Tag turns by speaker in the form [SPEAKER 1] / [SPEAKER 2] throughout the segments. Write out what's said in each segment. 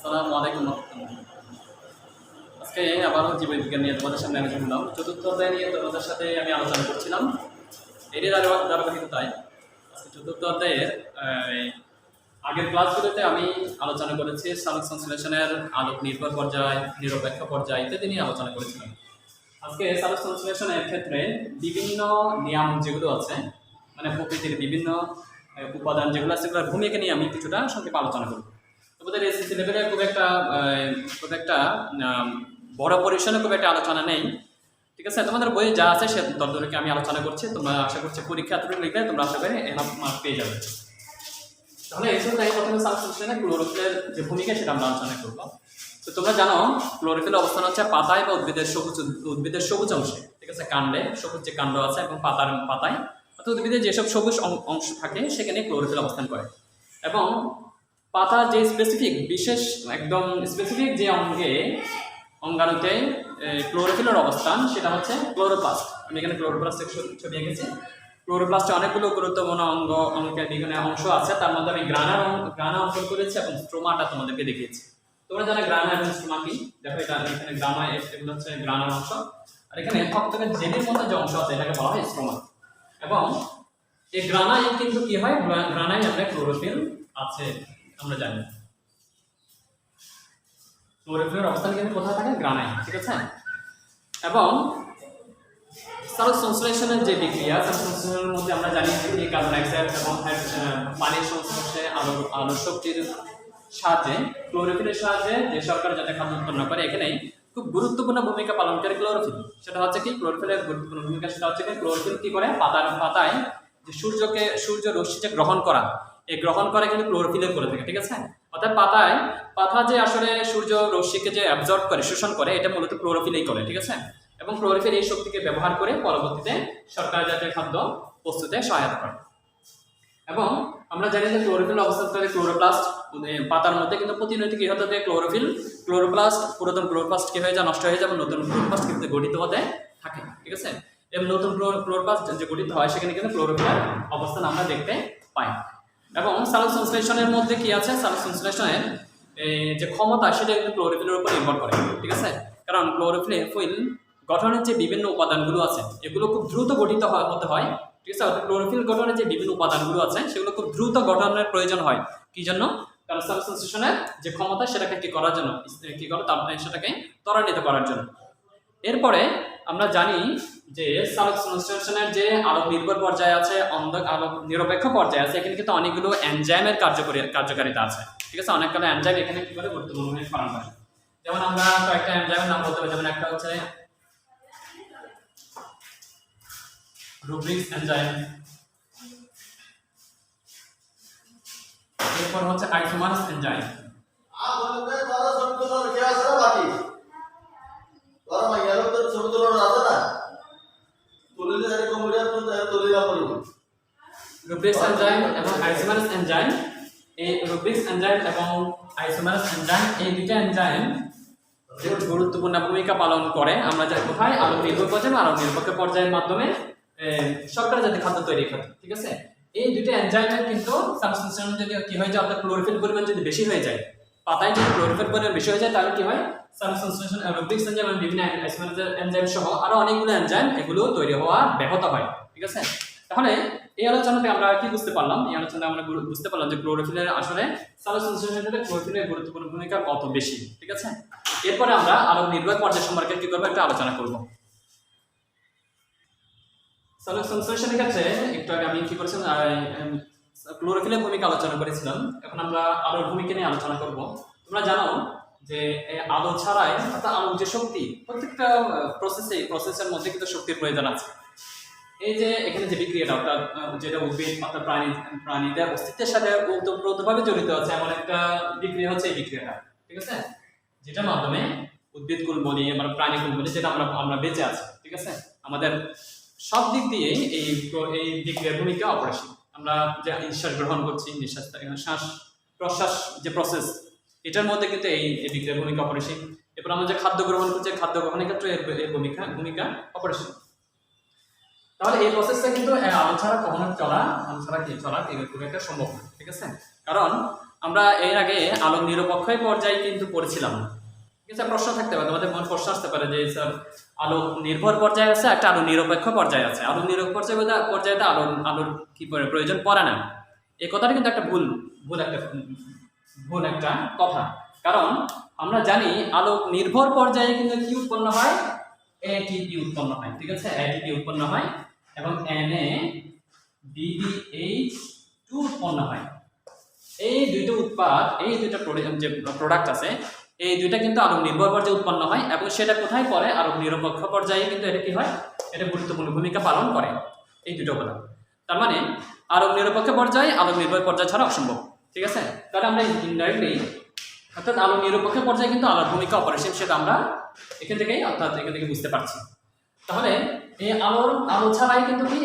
[SPEAKER 1] আসসালামু আলাইকুম রহমতুল্লাহ। আজকে আবারও জীববিজ্ঞান নিয়ে তোমাদের সামনে আলোচনা করলাম। চতুর্থ অধ্যায় নিয়ে তোমাদের সাথে আমি আলোচনা করছিলাম। এরই ধারাবাহিকতায় আজকে চতুর্থ অধ্যায়ের আগের ক্লাসগুলোতে আমি আলোচনা করেছি সালোক সংশ্লেষণের আলোক নির্ভর পর্যায়, নিরপেক্ষ পর্যায় ইত্যাদি নিয়ে আলোচনা করেছিলাম। আজকে সালোক সংশ্লেষণের ক্ষেত্রে বিভিন্ন নিয়ম যেগুলো আছে, মানে প্রকৃতির বিভিন্ন উপাদান যেগুলো আছে সেগুলোর ভূমিকা নিয়ে আমি কিছুটা সংক্ষেপে আলোচনা করব। তোমাদের এসএসসি লেভেলে খুব একটা বড় পরিসরে খুব একটা আলোচনা নেই, ঠিক আছে। তোমাদের বইয়ে যা আছে সে ততটুকু আমি আলোচনা করছি। তোমরা আশা করছি পরীক্ষা এতটুকু লিখলে তোমরা আশা করি এনাফ মার্ক পেয়ে যাবে। তাহলে এই জন্য প্রথমে সালোক সংশ্লেষণে ক্লোরোফিলের যে ভূমিকা সেটা আমরা আলোচনা করবো। তো তোমরা জানো ক্লোরোফিলের অবস্থান হচ্ছে পাতায় বা উদ্ভিদের সবুজ অংশে, ঠিক আছে। কাণ্ডে সবুজ যে কাণ্ড আছে এবং পাতায় অর্থাৎ উদ্ভিদের যেসব সবুজ অংশ থাকে সেখানে ক্লোরোফিল অবস্থান করে। এবং পাতার যে বিশেষ একদম স্পেসিফিক যে অঙ্গাণুতে ক্লোরোফিলের অবস্থান সেটা হচ্ছে ক্লোরোপ্লাস্ট। আমি এখানে ক্লোরোপ্লাস্টের ছবি এঁকেছি। ক্লোরোপ্লাস্টে অনেকগুলো গুরুত্বপূর্ণ অঙ্গের বিভিন্ন অংশ আছে, তার মধ্যে আমি গ্রানা অঙ্কন করেছি এবং স্ট্রোমাটা তোমাদেরকে দেখিয়েছি। তোমরা জানো গ্রানা এবং স্ট্রোমা কি? দেখো এটা এখানে গ্রানা, এগুলো হচ্ছে গ্রানার অংশ, আর এখানে থকথকে জেলির মতো যে অংশ আছে এটাকে বলা হয় স্ট্রোমা। এবং এই গ্রানায় কিন্তু কি হয়, গ্রানায় আমরা ক্লোরোফিল আছে আমরা জানি। ক্লোরোফিলের অবস্থান কিন্তু কোথায় থাকে? গ্রানায়, ঠিক আছে। এবং সালোক সংশ্লেষণের যে বিক্রিয়া, সালোক সংশ্লেষণের মধ্যে আমরা জানি যে কার্বন ডাইঅক্সাইড এবং পানির সংশ্লেষে আলোর শক্তির সাহায্যে ক্লোরোফিলের সাহায্যে যে সরকার যাতে খাদ্য উৎপন্ন করে, এখানে খুব গুরুত্বপূর্ণ ভূমিকা পালন করে ক্লোরোফিল। সেটা হচ্ছে কি ক্লোরোফিলের গুরুত্বপূর্ণ ভূমিকা, সেটা হচ্ছে কি ক্লোরোফিল কি করে পাতায় যে সূর্য রশ্মি যে গ্রহণ করা, এই গ্রহণ করা কিন্তু ক্লোরোফিলের করে থাকে, ঠিক আছে। অর্থাৎ পাতা যে আসলে সূর্য রশ্মিকে যে অ্যাবজর্ব করে, শোষণ করে, এটা মূলত ক্লোরোফিলই করে, ঠিক আছে। এবং ক্লোরোফিল এই শক্তিকে ব্যবহার করে পরবর্তীতে শর্করা জাতীয় খাদ্য প্রস্তুতে সহায়তা করে। এবং আমরা জানি যে ক্লোরোফিল অবস্থানকারী ক্লোরোপ্লাস্ট পাতার মধ্যে কিন্তু প্রতিনিয়ত কি হতে থাকে, পুরাতন ক্লোরোপ্লাস্ট কি হয়ে যায়, নষ্ট হয়ে যায় এবং নতুন ক্লোরোপ্লাস্ট কিন্তু গঠিত হতে থাকে, ঠিক আছে। এবং নতুন ক্লোরোপ্লাস্ট যে গঠিত হয় সেখানে কিন্তু ক্লোরোফিলের অবস্থান আমরা দেখতে পাই। এবং সালোক সংশ্লেষণের মধ্যে কি আছে, সালোক সংশ্লেষণের যে ক্ষমতা সেটা কিন্তু ক্লোরোফিলের উপর নির্ভর করে, ঠিক আছে। কারণ ক্লোরোফিল গঠনের যে বিভিন্ন উপাদানগুলো আছে এগুলো খুব দ্রুত গঠিত হতে হয়, ঠিক আছে। অর্থাৎ ক্লোরোফিল গঠনের যে বিভিন্ন উপাদানগুলো আছে সেগুলো খুব দ্রুত গঠনের প্রয়োজন হয়। কি জন্য? কারণ সালোক সংশ্লেষণের যে ক্ষমতা সেটাকে কি করার জন্য, সেটাকে ত্বরান্বিত করার জন্য। এরপরে আমরা জানি যে সালোক সংশ্লেষণের যে আলোক নির্ভর পর্যায়ে আছে, আলোক নিরপেক্ষ পর্যায়ে আছে, এখানে কিন্তু অনেকগুলো এনজাইমের কার্যকারিতা আছে, ঠিক আছে। অনেকগুলো এনজাইম এখানে কি করে গুরুত্বপূর্ণ ভূমিকা পালন করে। যেমন আমরা কয়েকটা এনজাইমের নাম বলতে পারি। যেমন একটা হচ্ছে রুব্রিক্স এনজাইম, এরপর হচ্ছে আইসোমারস এনজাইম। রুব্রিক্স এনজাইম এবং আইসোমারস এনজাইম, এই রুব্রিক্স এনজাইম এবং আইসোমারস এনজাইম এই দুইটা এনজাইম গুরুত্বপূর্ণ ভূমিকা পালন করে। আমরা যাই কোথায়, আলোক নির্ভর পর্যায়ে আলোক নিরপেক্ষ পর্যায়ের মাধ্যমে শর্করা জাতীয় খাদ্য তৈরি করে, ঠিক আছে। এই দুইটা এনজাইমের কিন্তু সালোক সংশ্লেষণ যদি কি হয়ে যায়, অর্থাৎ ক্লোরোফিল পরিমাণ যদি বেশি হয়ে যায়, পাতায় যদি ক্লোরোফিল পরিমাণ বেশি হয়ে যায় তাহলে কি হয়, সালোক সংশ্লেষণ রুব্রিক্স এনজাইম এবং বিভিন্ন আইসোমারস এনজাইম সহ আরো অনেকগুলো এনজাইম এগুলো তৈরি হওয়া ব্যাহত হয়, ঠিক আছে। তাহলে এই আলোচনাতে আমরা কি বুঝতে পারলাম, এই আলোচনাতে আমরা বুঝতে পারলাম যে ক্লোরোফিলের আসলে সালোক সংশ্লেষণের ক্ষেত্রে ক্লোরোফিলের গুরুত্বপূর্ণ ভূমিকা কত বেশি, ঠিক আছে। এরপরে আমরা আলোক নির্ভর পর্যায় সম্পর্কে কি করবো, একটা আলোচনা করব। সালোক সংশ্লেষণের ক্ষেত্রে একটু আগে আমি কি করেছিলাম, ক্লোরোফিলের ভূমিকা আলোচনা করেছিলাম। এখন আমরা আলোর ভূমিকা নিয়ে আলোচনা করব। তোমরা জানো যে আলো ছাড়াই, অর্থাৎ আলোর যে শক্তি, প্রত্যেকটা প্রসেসের মধ্যে কিন্তু শক্তির প্রয়োজন আছে। এই যে এখানে যে বিক্রিয়াটা, অর্থাৎ যেটা উদ্ভিদ অর্থাৎ প্রাণীদের অস্তিত্বের সাথে ওতপ্রোতভাবে জড়িত আছে এমন একটা বিক্রিয়া হচ্ছে এই বিক্রিয়াটা, ঠিক আছে। যেটার মাধ্যমে উদ্ভিদকুল বলি, আমরা প্রাণীকুল বলি, যেটা আমরা বেঁচে আছি, ঠিক আছে। আমাদের সব দিক দিয়ে এই বিক্রিয়ার ভূমিকা অপরিসীম। আমরা যে নিঃশ্বাস গ্রহণ করছি, শ্বাস প্রশ্বাস যে প্রসেস, এটার মধ্যে কিন্তু এই বিক্রিয়ার ভূমিকা অপরিসীম। এরপর আমরা যে খাদ্য গ্রহণ করছি, খাদ্য গ্রহণের ক্ষেত্রে এর ভূমিকা অপরিসীম। তাহলে এই প্রসেসটা কিন্তু আলো ছাড়া কখনো চলা খুব একটা সম্ভব না, ঠিক আছে। কারণ আমরা এর আগে আলোক নিরপেক্ষ পর্যায়ে কিন্তু পড়েছিলাম। ঠিক আছে, প্রশ্ন থাকতে পারে, তোমাদের মনে প্রশ্ন আসতে পারে যে স্যার আলোক নির্ভর পর্যায়ে আছে, একটা আলো নিরপেক্ষ পর্যায়ে আছে। আলোক নিরপেক্ষ পর্যায়ে আলোর কি প্রয়োজন পড়ে না, এই কথাটা কিন্তু একটা ভুল একটা কথা। কারণ আমরা জানি আলোক নির্ভর পর্যায়ে কিন্তু কি উৎপন্ন হয়, এটিপি উৎপন্ন হয়। ঠিক আছে, এটিপি উৎপন্ন হয় এবং NADPH2 উৎপন্ন হয়। এই দুইটা উৎপাদ, এই দুইটা যে প্রোডাক্ট আছে, এই দুইটা কিন্তু আলোক নির্ভর পর্যায়ে উৎপন্ন হয় এবং সেটা কোথায় পড়ে, আলোক নিরপেক্ষ পর্যায়ে কিন্তু এটা কি হয়, এটা গুরুত্বপূর্ণ ভূমিকা পালন করে এই দুটো উপাদান। তার মানে আলোক নিরপেক্ষ পর্যায়ে আলোক নির্ভর পর্যায় ছাড়া অসম্ভব। ঠিক আছে, তাহলে আমরা ইনডাইরেক্টলি অর্থাৎ আলোক নিরপেক্ষ পর্যায়ে কিন্তু আলোর ভূমিকা অপরিসীম, সেটা আমরা এখান থেকে বুঝতে পারছি। তাহলে এই আলো ছাড়াই কিন্তু কি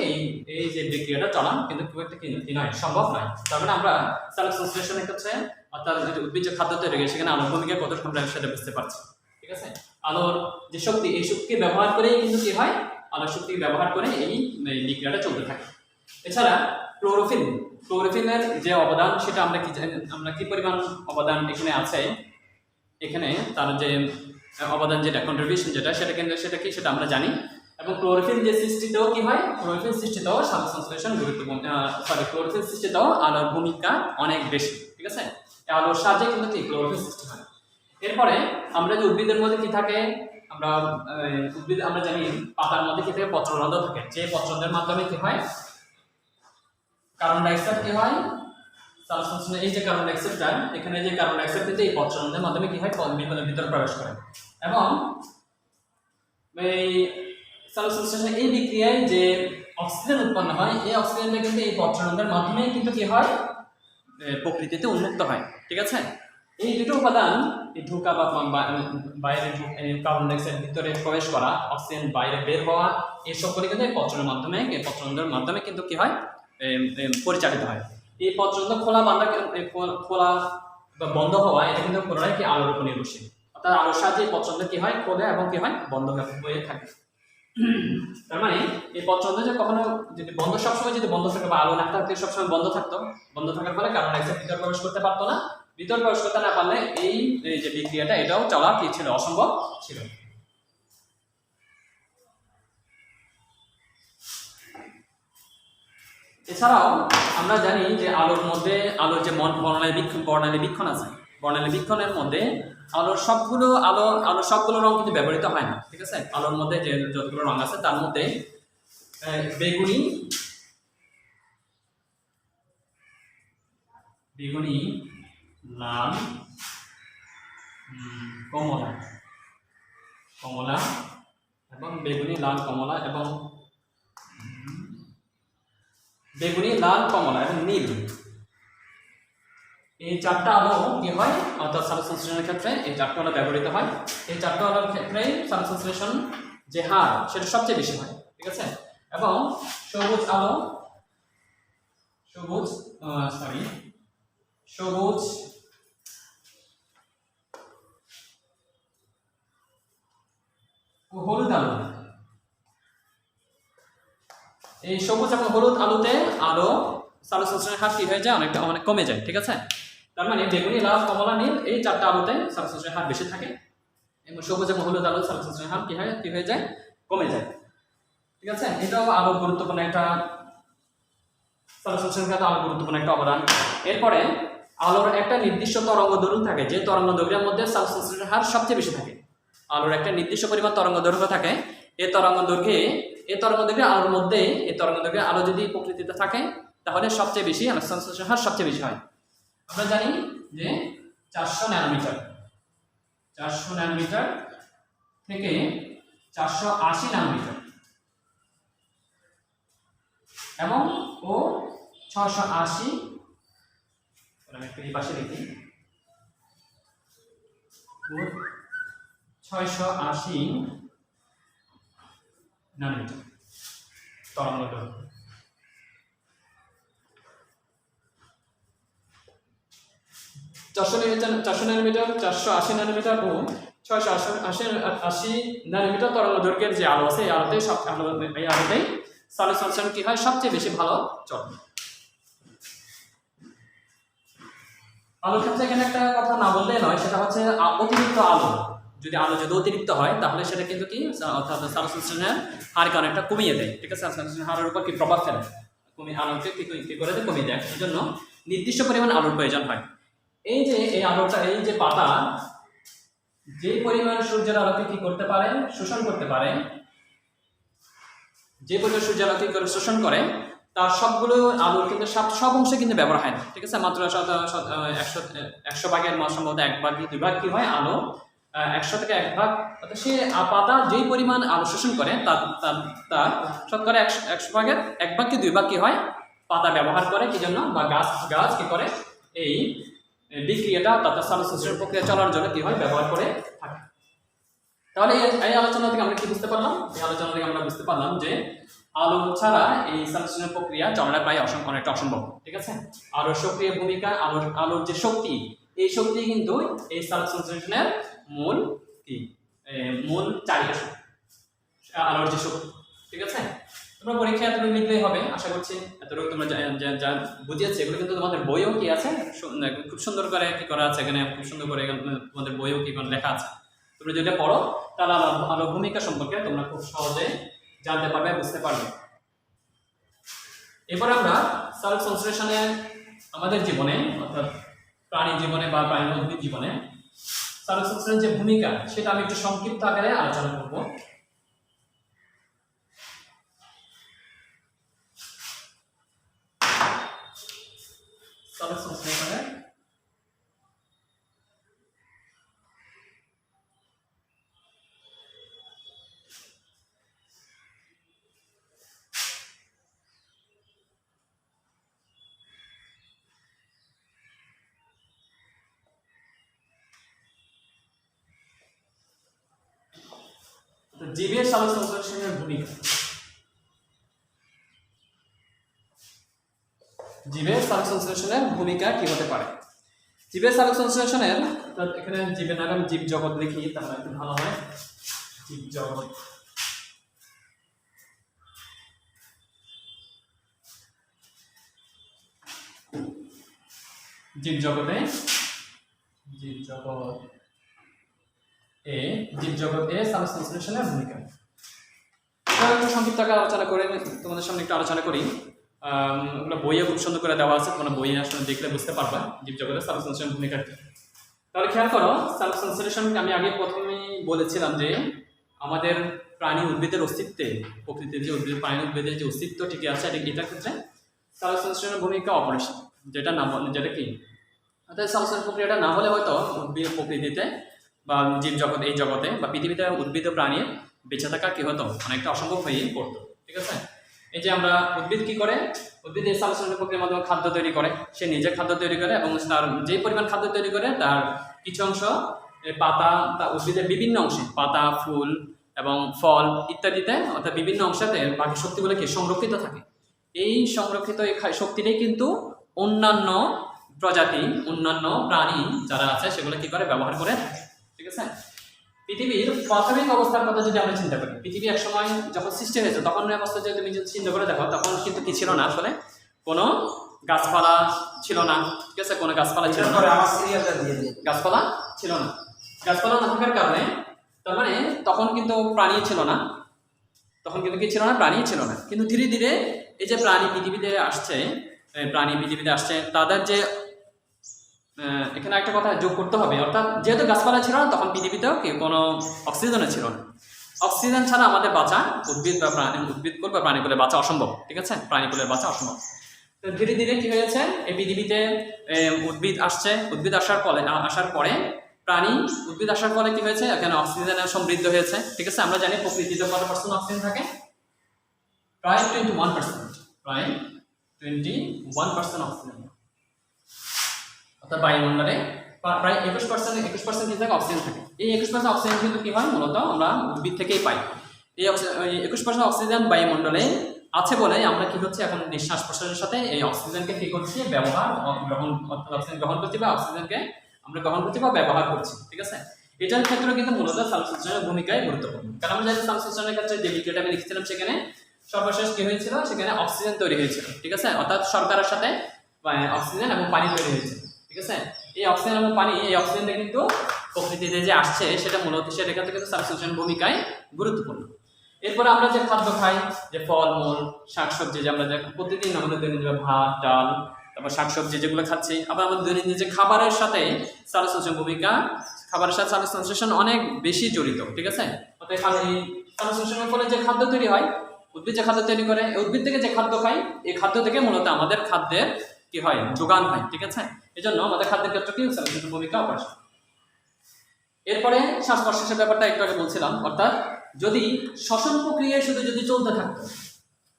[SPEAKER 1] এই যে বিক্রিয়াটা চলা কিন্তু খুব একটা কি নয়, সম্ভব নয়। তার মানে আমরা সালোক সংশ্লেষণের ক্ষেত্রে অর্থাৎ উদ্ভিজ্জ খাদ্য তৈরি করে সেখানে আলোর ভূমিকা কতটা আমরা সেটা বুঝতে পারছি। ঠিক আছে, আলোর যে শক্তি, এই শক্তিকে ব্যবহার করেই কিন্তু কি হয়, আলোর শক্তি ব্যবহার করে এই বিক্রিয়াটা চলতে থাকে। এছাড়া ক্লোরোফিলের যে অবদান, সেটা আমরা কি পরিমাণ অবদান এখানে আছে, এখানে তার যে অবদান যেটা কন্ট্রিবিউশন সেটা আমরা জানি। এবং ক্লোরোফিল যে সৃষ্টিতেও কি হয়, ক্লোরোফিল সৃষ্টিতেও সালোক সংশ্লেষণ গুরুত্বপূর্ণ, ক্লোরোফিল সৃষ্টিতেও আলোর ভূমিকা অনেক বেশি। ঠিক আছে, আলোর সাহায্যে কিন্তু কি ক্লোরোফিল সৃষ্টি হয়। এরপরে আমরা যে উদ্ভিদের মধ্যে কি থাকে, আমরা জানি পাতার মধ্যে কি থাকে, পত্ররন্ধ্র থাকে। যে পত্ররন্ধ্রের মাধ্যমে কি হয়, কার্বন ডাইঅক্সাইড কি হয়, সালোক সংশ্লেষণে এই যে কার্বন ডাইঅক্সাইডটা, এখানে যে কার্বন ডাইঅক্সাইড কিন্তু এই পত্ররন্ধ্রের মাধ্যমে কি হয়, পলিমেরের ভিতরে প্রবেশ করে। এবং এই সালোক সংশ্লেষণে এই বিক্রিয়ায় যে অক্সিজেন উৎপন্ন হয়, এই অক্সিজেনটা কিন্তু এই পত্ররন্ধ্রের মাধ্যমে কিন্তু কি হয়, প্রকৃতিতে উন্মুক্ত হয়। ঠিক আছে, এই দুটো উপাদান, এই ঢোকা বা বাইরে কার্বন ডাইঅক্সাইড ভিতরে প্রবেশ করা, অক্সিজেন বাইরে বের হওয়া, এই সকলে কিন্তু এই পত্ররন্ধ্রের মাধ্যমে কিন্তু কি হয়, পরিচালিত হয়। এই পত্ররন্ধ্র খোলা বা বন্ধ হওয়া, এটা কিন্তু পুরোটাই কি আলোর উপর নির্ভরশীল। অর্থাৎ আলোর সাহায্যে এই পত্ররন্ধ্র কি হয়, খোলে এবং কি হয়, বন্ধ হয়ে থাকে। তার মানে এই পত্ররন্ধ্র যে কখনো যদি সবসময় বন্ধ থাকে বা আলো না থাকতে সবসময় বন্ধ থাকার ফলে কার্বন ডাইঅক্সাইড ভিতরে প্রবেশ করতে পারতো না। ভিতরে প্রবেশ করতে না পারলে এই যে বিক্রিয়াটা এটাও চলা কি ছিল, অসম্ভব ছিল। এছাড়াও আমরা জানি যে আলোর মধ্যে আলোর যে বর্ণালী বীক্ষণ আছে, বর্ণালী বীক্ষণের মধ্যে আলোর সবগুলো রং কিন্তু ব্যবহৃত হয় না। ঠিক আছে, আলোর মধ্যে যে যতগুলো রং আছে তার মধ্যে বেগুনি, লাল, কমলা এবং বেগুনি, লাল, কমলা এবং নীল, এই চারটা আলো কি হয়, অর্থাৎ সালোক সংশ্লেষণের ক্ষেত্রে এই চারটা আলো ব্যবহৃত হয়। এই চারটা আলোর ক্ষেত্রে সালোক সংশ্লেষণ যে হার, সেটা সবচেয়ে বেশি হয়। ঠিক আছে, এবং সবুজ, ও হলুদ আলো, এই সবুজ এবং হলুদ আলোতে সালোক সংশ্লেষণের হার কি হয়ে যায়, অনেক কমে যায়। ঠিক আছে, তার মানে বেগুনি, লাল, কমলা, নীল এই চারটা আলোতে সালোক সংশ্লেষণের হার বেশি থাকে এবং সবুজ এবং হলুদ আলো সালোক সংশ্লেষণের হার কি হয়ে যায়, কমে যায়। ঠিক আছে, এটাও আলো গুরুত্বপূর্ণ একটা সালোক সংশ্লেষণের ক্ষেত্রে আলো গুরুত্বপূর্ণ একটা অবদান। এরপরে আলোর একটা নির্দিষ্ট তরঙ্গদৈর্ঘ্য থাকে, যে তরঙ্গদৈর্ঘ্যের মধ্যে সালোক সংশ্লেষণের হার সবচেয়ে বেশি থাকে। আলোর একটা নির্দিষ্ট পরিমাণ তরঙ্গদৈর্ঘ্য থাকে, এই তরঙ্গদৈর্ঘ্যে আলোর মধ্যে আলো যদি প্রকৃতিতে থাকে তাহলে সবচেয়ে বেশি আলোক সংশ্লেষণের হার সবচেয়ে বেশি হয়। আমরা জানি যে 400 ন্যানোমিটার থেকে 480 ন্যানোমিটার এবং 680, আমি একটু এই পাশে লিখি, 680 ন্যানোমিটার তরঙ্গদৈর্ঘ্য। 400 ন্যানোমিটার, 480 ন্যানোমিটার ও 680 ন্যানোমিটার তরঙ্গদৈর্ঘ্যের যে আলো আছে, এই আলোতেই সালোক সংশ্লেষণ কি হয়, সবচেয়ে বেশি ভালো চলে। আলোর ক্ষেত্রে এখানে একটা কথা না বললে নয়, সেটা হচ্ছে অতিরিক্ত আলো। যদি আলো যদি অতিরিক্ত হয় তাহলে সেটা কিন্তু কি অর্থাৎ সাবস্টেশনের হারকে অনেকটা কমিয়ে দেয়, ঠিক আছে? সাবস্টেশনের হারের উপর কি প্রভাব ফেলে, আলোকে কি করে দেয়, কমিয়ে দেয়। এই জন্য নির্দিষ্ট পরিমাণ আলোর প্রয়োজন হয়। এই যে এই আলোটা, এই যে পাতা যে পরিমাণ সূর্যের আলোকে কি করতে পারে, শোষণ করতে পারে, যে পরিমাণ সূর্যের আলোকে শোষণ করে তার সবগুলো আলোর কিন্তু সব অংশে কিন্তু ব্যবহার হয় না, ঠিক আছে? মাত্র 100 ভাগের সম্ভবত 1 ভাগ 2 ভাগ কি হয় আলো, 100 থেকে 1 ভাগ, অর্থাৎ সে পাতা যেই পরিমাণ আলো শোষণ করে তার শতকরা 100 ভাগের 1 ভাগ কি 2 ভাগ কি হয় পাতা ব্যবহার করে কি জন্য, বা গাছ কি করে এই বিক্রিয়াটা অর্থাৎ সালোকসংশ্লেষণ প্রক্রিয়া চলার জন্য কি হয় ব্যবহার করে থাকে। তাহলে এই আলোচনা থেকে আমরা কি বুঝতে পারলাম? এই আলোচনা থেকে আমরা বুঝতে পারলাম যে আলো ছাড়া এই সালোকসংশ্লেষণ প্রক্রিয়া চলাটা প্রায় অনেকটা অসম্ভব, ঠিক আছে? আলোর সক্রিয় ভূমিকা, আলোর যে শক্তি, এই শক্তি কিন্তু এই সালোকসংশ্লেষণের মূল কি মূল চালিকা শক্তি, আলোর যে শক্তি, ঠিক আছে? তোমরা পরীক্ষা এতটুকু লিখলেই হবে, আশা করছি এতটুকু তোমরা যা বুঝিয়েছে এগুলো কিন্তু তোমাদের বইও কি আছে, খুব সুন্দর করে কি করা আছে এখানে, খুব সুন্দর করে তোমাদের বইও কি লেখা আছে। তোমরা যদি পড়ো তাহলে আলোর ভূমিকা সম্পর্কে তোমরা খুব সহজে জানতে পারবে, বুঝতে পারবে। এরপর আমরা সালোকসংশ্লেষণে আমাদের জীবনে অর্থাৎ প্রাণী জীবনে বা প্রাণী উদ্ভিদ জীবনে সালোকসংশ্লেষণের যে ভূমিকা সেটা আমি একটু সংক্ষিপ্ত আকারে আলোচনা করব। সালোকসংশ্লেষণের জীবের সালোকসংশ্লেষণের ভূমিকা। জীবের সালোকসংশ্লেষণের ভূমিকা কি হতে পারে? জীবের সালোকসংশ্লেষণের, এখানে জীবের নাম আমি জীব জগৎ লিখি তাহলে একটু ভালো হয়। জীব জগৎ, জীব জগতে সালোকসংশ্লেষণের ভূমিকা সংক্ষিপ্ত আকারে আলোচনা করে তোমাদের সামনে একটু আলোচনা করি। ওগুলো বইয়ে খুব সুন্দর করে দেওয়া আছে, তোমরা বইয়ে আসলে দেখলে বুঝতে পারবে জীবজগতের সালোকসংশ্লেষণ ভূমিকা কি। তাহলে খেয়াল করো, সালোকসংশ্লেষণ আমি আগে প্রথমেই বলেছিলাম যে আমাদের প্রাণী উদ্ভিদের অস্তিত্বে, প্রকৃতির যে উদ্ভিদ প্রাণী উদ্ভিদের যে অস্তিত্ব টিকে আছে এটার ক্ষেত্রে সালোকসংশ্লেষণের ভূমিকা অপরিসীম। যেটা কি অর্থাৎ সালোকসংশ্লেষণ প্রক্রিয়াটা না হলে হয়তো উদ্ভিদ প্রকৃতিতে বা জীব জগৎ এই জগতে বা পৃথিবীতে উদ্ভিদ ও প্রাণীর বেঁচে থাকা কি হতো অনেকটা অসম্ভব হয়ে পড়তো, ঠিক আছে? এই যে আমরা উদ্ভিদ কি করে, উদ্ভিদ এই সালোকসংশ্লেষণ প্রক্রিয়ার মাধ্যমে খাদ্য তৈরি করে, সে নিজে খাদ্য তৈরি করে এবং তার যে পরিমাণ খাদ্য তৈরি করে তার কিছু অংশ পাতা, উদ্ভিদের বিভিন্ন অংশে পাতা, ফুল এবং ফল ইত্যাদিতে অর্থাৎ বিভিন্ন অংশতে বাকি শক্তিগুলো কি সংরক্ষিত থাকে। এই সংরক্ষিত শক্তিটাই কিন্তু অন্যান্য প্রজাতি, অন্যান্য প্রাণী যারা আছে সেগুলো কি করে ব্যবহার করে, ঠিক আছে? পৃথিবীর প্রাথমিক অবস্থার কথা যদি আমরা চিন্তা করি, পৃথিবী একসময় যখন সৃষ্টি হয়েছে তখন অবস্থা যদি তুমি চিন্তা করে দেখো, তখন কিন্তু কি ছিল না, আসলে কোনো গাছপালা ছিল না, ঠিক আছে? কোনো গাছপালা ছিল না, গাছপালা ছিল না। গাছপালা না থাকার কারণে তার মানে তখন কিন্তু প্রাণী ছিল না, তখন কিন্তু কি ছিল না, প্রাণী ছিল না। কিন্তু ধীরে ধীরে এই যে প্রাণী পৃথিবীতে আসছে তাদের যে এখানে একটা কথা যোগ করতে হবে, অর্থাৎ যেহেতু গাছপালা ছিল না তখন পৃথিবীতেও কি কোনো অক্সিজেনও ছিল না। অক্সিজেন ছাড়া আমাদের বাঁচা, উদ্ভিদকুল বা প্রাণীকুলে বাঁচা অসম্ভব, ঠিক আছে? প্রাণীকুলের বাঁচা অসম্ভব। তো ধীরে ধীরে কি হয়েছে, এই পৃথিবীতে উদ্ভিদ আসার পরে উদ্ভিদ আসার ফলে কি হয়েছে, এখানে অক্সিজেনের সমৃদ্ধ হয়েছে, ঠিক আছে? আমরা জানি প্রকৃতিতে কত পার্সেন্ট অক্সিজেন থাকে, প্রায় 21% অক্সিজেন, অর্থাৎ বায়ুমণ্ডলে প্রায় 21% কি থাকে, অক্সিজেন থাকে। এই 21% অক্সিজেন কিন্তু কি হয়, মূলত আমরা উদ্ভিদ থেকেই পাই। এই 21% অক্সিজেন বায়ুমণ্ডলে আছে বলে আমরা কি হচ্ছে এখন নিঃশ্বাস প্রশ্বাসের সাথে এই অক্সিজেনকে কি করছি, অক্সিজেন গ্রহণ করছি বা অক্সিজেনকে আমরা গ্রহণ করছি বা ব্যবহার করছি, ঠিক আছে? এটার ক্ষেত্রে কিন্তু মূলত সালোকসংশ্লেষণের ভূমিকাই গুরুত্বপূর্ণ। কারণ আমরা জানি সালোকসংশ্লেষণের ক্ষেত্রে যে বিক্রিয়াটা আমি লিখেছিলাম সেখানে সর্বশেষ কি হয়েছিল, সেখানে অক্সিজেন তৈরি হয়েছিল, ঠিক আছে? অর্থাৎ শর্করার সাথে অক্সিজেন এবং পানি তৈরি হয়েছে, ঠিক আছে? এই অক্সিজেন এবং পানি, এই অক্সিজেনটা কিন্তু প্রকৃতিতে যে আসছে সেটা মূলত সেটা ক্ষেত্রে কিন্তু সাবস্টিটিউশন ভূমিকায় গুরুত্বপূর্ণ। এরপরে আমরা যে খাদ্য খাই, যে ফলমূল শাকসবজি, যে আমরা প্রতিদিন আমাদের দৈনন্দিন ভাত ডাল তারপর শাকসবজি যেগুলো খাচ্ছি, আবার আমাদের দৈনন্দিন যে খাবারের সাথে সাবস্টিটিউশন ভূমিকা, খাবারের সাথে সাবস্টিটিউশন অনেক বেশি জড়িত, ঠিক আছে। অর্থাৎ এই সাবস্টিটিউশনের ফলে যে খাদ্য তৈরি হয়, উদ্ভিদ যে খাদ্য তৈরি করে, উদ্ভিদ থেকে যে খাদ্য খাই, এই খাদ্য থেকে মূলত আমাদের খাদ্যের কি হয়, যোগান হয়, ঠিক আছে। এই জন্য আমাদের খাদ্যের ক্ষেত্রে কি সাবস্টিটিউশন ভূমিকা অপরিহার্য। এরপরে শ্বাস প্রশ্বাসের ব্যাপারটা একটু আগে বলছিলাম, অর্থাৎ যদি শ্বসন প্রক্রিয়ায় শুধু যদি চলতে থাকতো,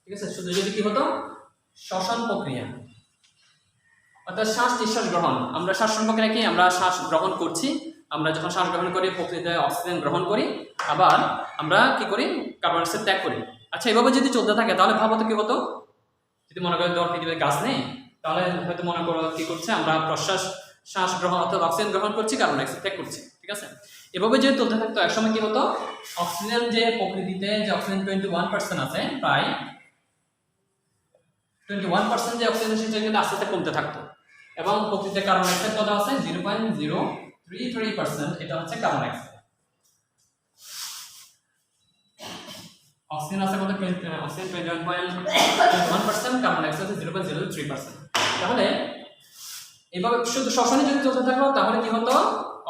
[SPEAKER 1] ঠিক আছে, শুধু যদি কি হতো শ্বসন প্রক্রিয়া, অর্থাৎ শ্বাস নিঃশ্বাস গ্রহণ, আমরা শ্বাসন প্রক্রিয়া কি, আমরা শ্বাস গ্রহণ করছি, আমরা যখন শ্বাস গ্রহণ করি প্রকৃতিতে অক্সিজেন গ্রহণ করি, আবার আমরা কি করি কার্বন ডাই অক্সাইড ত্যাগ করি। আচ্ছা, এভাবে যদি চলতে থাকে তাহলে ভাবো তো কি হতো, যদি মনে করেন ধর পৃথিবীতে গাছ নেই, তাহলে হয়তো মনে করো কি করছে, আমরা শ্বাস গ্রহণ অর্থাৎ অক্সিজেন গ্রহণ করছি, কার্বন ডাই অক্সাইড ত্যাগ করছি, ঠিক আছে। এভাবে যদি চলতে থাকতো একসময় কি হতো, অক্সিজেন যে প্রকৃতিতে যে অক্সিজেন 21% আছে, প্রায় 21% যে অক্সিজেন সেটা কিন্তু আস্তে আস্তে কমতে থাকতো, এবং প্রকৃতিতে কার্বন ডাই অক্সাইড কত আছে 0.033%, এটা হচ্ছে কার্বন ডাই অক্সাইড। অক্সিজেন আছে কত, অক্সিজেন 21.1%, কার্বন ডাই অক্সাইড 0.033%। তাহলে এইভাবে শুধু শ্বসনে যদি চলতে থাকলো তাহলে কি হতো,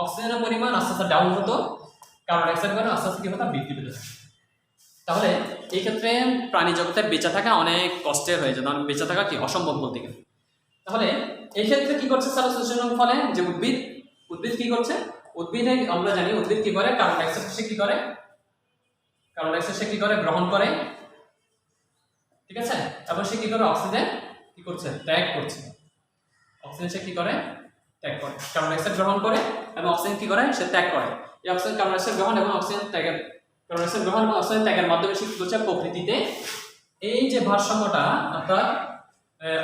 [SPEAKER 1] অক্সিজেনের পরিমাণ আস্তে আস্তে ডাউন হতো, কার্বন ডাই অক্সাইডের পরিমাণ আস্তে আস্তে কি হতো, বৃদ্ধি পেতে থাকে। তাহলে এই ক্ষেত্রে প্রাণী জগতে বেঁচে থাকা অনেক কষ্টের হয়ে যেত, বেঁচে থাকা কি অসম্ভব বলতে গেলে। তাহলে এই ক্ষেত্রে কি করছে সাবস্টিটিউশনের ফলে, যে উদ্ভিদ কি করছে, উদ্ভিদে আমরা জানি উদ্ভিদ কি করে, কার্বন ডাই অক্সাইড সে কি করে, কার্বন ডাই অক্সাইড সে কি করে, গ্রহণ করে, ঠিক আছে, এবং সে কি করে অক্সিজেন কি করছে, ত্যাগ করছে। অক্সিজেন সে কি করে, ত্যাগ করে, কার্বন ডাই অক্সাইড গ্রহণ করে এবং অক্সিজেন কি করে, সে ত্যাগ করে। এই অক্সিজেন কার্বন ডাই অক্সাইড গ্রহণ এবং অক্সিজেন ত্যাগের, কার্বন ডাই অক্সাইড গ্রহণ এবং অক্সিজেন ত্যাগের মাধ্যমে সে কি করছে, প্রকৃতিতে এই যে ভারসাম্যটা, অর্থাৎ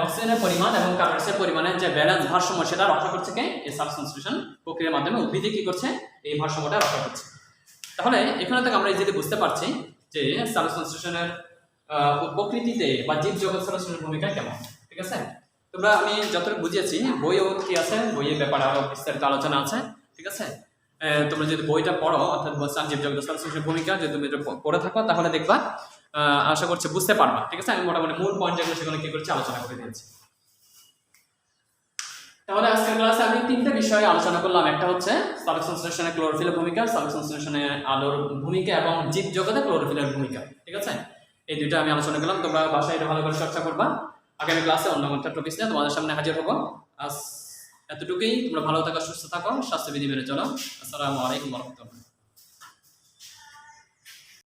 [SPEAKER 1] অক্সিজেনের পরিমাণ এবং কার্বন ডাই অক্সাইডের পরিমাণের যে ব্যালেন্স ভারসাম্য, সেটা রক্ষা করছে কে, এই সাবস্টিটিউশন প্রক্রিয়ার মাধ্যমে উদ্ভিদে কি করছে, এই ভারসাম্যটা রক্ষা করছে। তাহলে এখানে থেকে আমরা এই যে বুঝতে পারছি যে সাবস্টিটিউশনের প্রকৃতিতে বা জীব জগৎ সাবস্টিটিউশনের ভূমিকা কেমন, ঠিক আছে। তোমরা আমি যতটুকু বুঝিয়েছি বইও কি আছে, বইয়ের ব্যাপারে আরো বিস্তারিত আলোচনা আছে, ঠিক আছে। তোমরা যদি বইটা পড়ো, অর্থাৎ জীব জগৎ সাবস্টিটিউশনের ভূমিকা যদি তুমি পড়ে থাকো তাহলে দেখবা, আশা করছি বুঝতে পারবা, ঠিক আছে। আমি মোটামুটি মূল পয়েন্ট যেগুলো সেগুলো কি করছি আলোচনা করে দিয়েছি। তাহলে আজকের ক্লাসে আমি তিনটা বিষয়ে আলোচনা করলাম, একটা হচ্ছে সাবস্টিটিউশনে ক্লোরোফিলের ভূমিকা, সাবস্টিটিউশনে আলোর ভূমিকা এবং জীব জগতে ক্লোরোফিলের ভূমিকা, ঠিক আছে। এই দুইটা আমি আলোচনা করলাম, তোমরা বাসায় এটা ভালো করে চর্চা করবা। আগামী ক্লাসে অন্য একটা টপিক নিয়ে তোমাদের সামনে হাজির হবো। আজ এতটুকুই, তোমরা ভালো থাকো, সুস্থ থাকো, স্বাস্থ্যবিধি মেনে চলো। আসসালামু আলাইকুম ওয়া রাহমাতুল্লাহ।